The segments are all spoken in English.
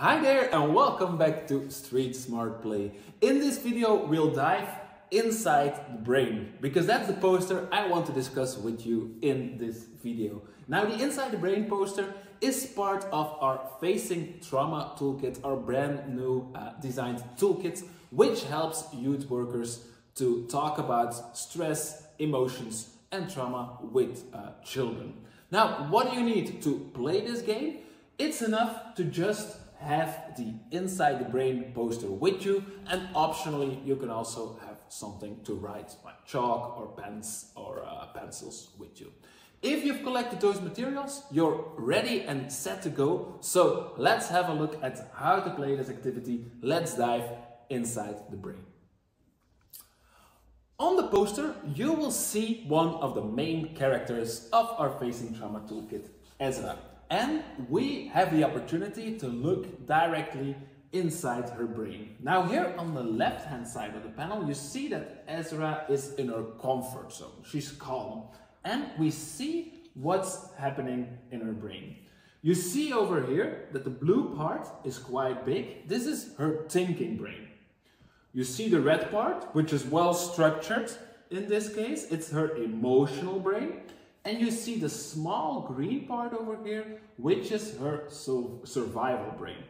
Hi there and welcome back to StreetSmart Play. In this video we'll dive inside the brain because that's the poster I want to discuss with you in this video. Now the Inside the Brain poster is part of our Facing Trauma Toolkit, our brand new designed toolkit which helps youth workers to talk about stress, emotions and trauma with children. Now what do you need to play this game? It's enough to just have the Inside the Brain poster with you, and optionally you can also have something to write like chalk or pens or pencils with you. If you've collected those materials, you're ready and set to go. So let's have a look at how to play this activity. Let's dive inside the brain. On the poster, you will see one of the main characters of our Facing Trauma Toolkit, Ezra. And we have the opportunity to look directly inside her brain. Now here on the left hand side of the panel, you see that Ezra is in her comfort zone. She's calm. And we see what's happening in her brain. You see over here that the blue part is quite big. This is her thinking brain. You see the red part, which is well structured. In this case, it's her emotional brain. And you see the small green part over here, which is her survival brain.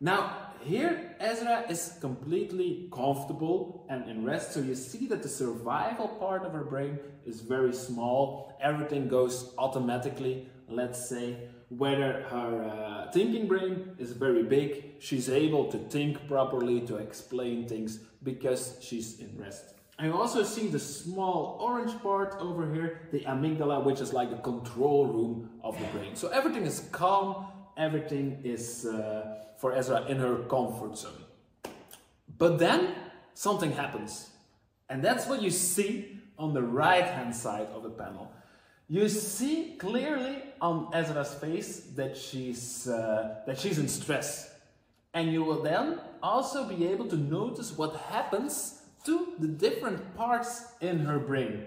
Now, here Ezra is completely comfortable and in rest. So you see that the survival part of her brain is very small. Everything goes automatically, let's say. Whether her thinking brain is very big, she's able to think properly, to explain things because she's in rest. I also see the small orange part over here, the amygdala, which is like the control room of the brain. So everything is calm, everything is for Ezra in her comfort zone. But then something happens. And that's what you see on the right hand side of the panel. You see clearly on Ezra's face that she's in stress. And you will then also be able to notice what happens to the different parts in her brain.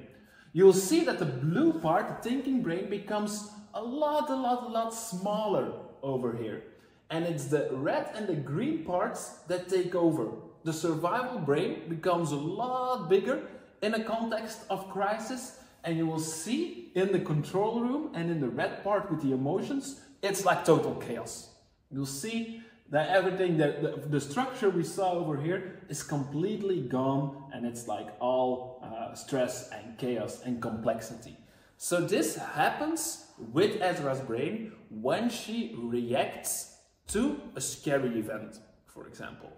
You'll see that the blue part, the thinking brain, becomes a lot smaller over here. And it's the red and the green parts that take over. The survival brain becomes a lot bigger in a context of crisis. And you will see in the control room and in the red part with the emotions, it's like total chaos. You'll see that everything, the structure we saw over here is completely gone, and it's like all stress and chaos and complexity. So this happens with Ezra's brain when she reacts to a scary event, for example.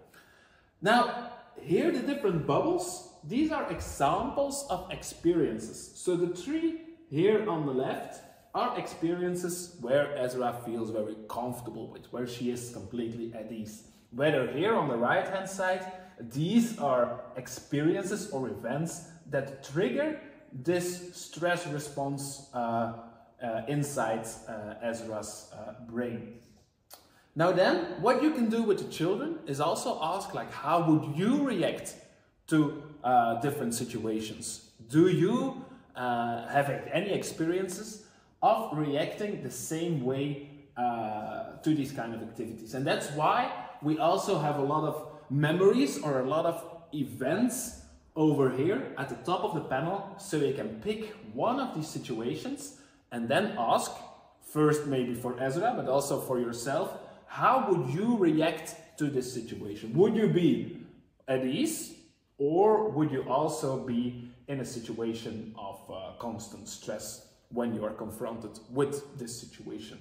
Now, here the different bubbles, these are examples of experiences. So the three here on the left are experiences where Ezra feels very comfortable with, where she is completely at ease. Whether here on the right hand side, these are experiences or events that trigger this stress response inside Ezra's brain. Now then, what you can do with the children is also ask, like, how would you react to different situations? Do you have any experiences of reacting the same way to these kind of activities? And that's why we also have a lot of memories or a lot of events over here at the top of the panel, so you can pick one of these situations and then ask, first maybe for Ezra, but also for yourself, how would you react to this situation? Would you be at ease, or would you also be in a situation of constant stress when you are confronted with this situation?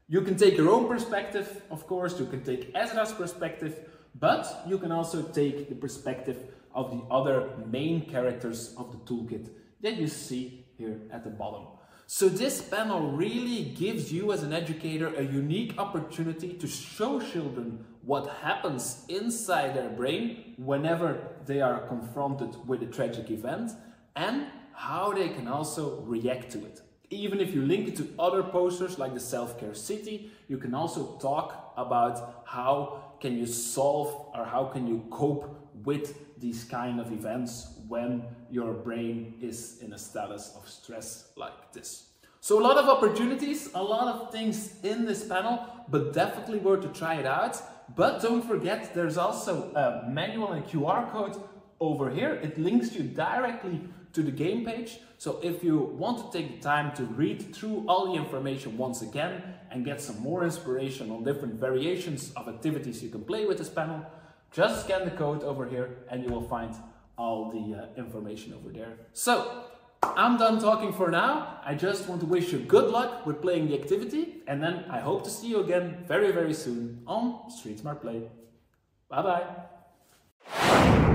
You can take your own perspective, of course, you can take Ezra's perspective, but you can also take the perspective of the other main characters of the toolkit that you see here at the bottom. So this panel really gives you as an educator a unique opportunity to show children what happens inside their brain whenever they are confronted with a tragic event, and how they can also react to it. Even if you link it to other posters like the Self-Care City, you can also talk about how can you solve or how can you cope with these kind of events when your brain is in a status of stress like this. So a lot of opportunities, a lot of things in this panel, but definitely worth to try it out. But don't forget, there's also a manual and QR code over here. It links you directly to the game page. So if you want to take the time to read through all the information once again and get some more inspiration on different variations of activities you can play with this panel, just scan the code over here and you will find all the information over there. So I'm done talking for now. I just want to wish you good luck with playing the activity, and then I hope to see you again very, very soon on StreetSmart Play. Bye bye.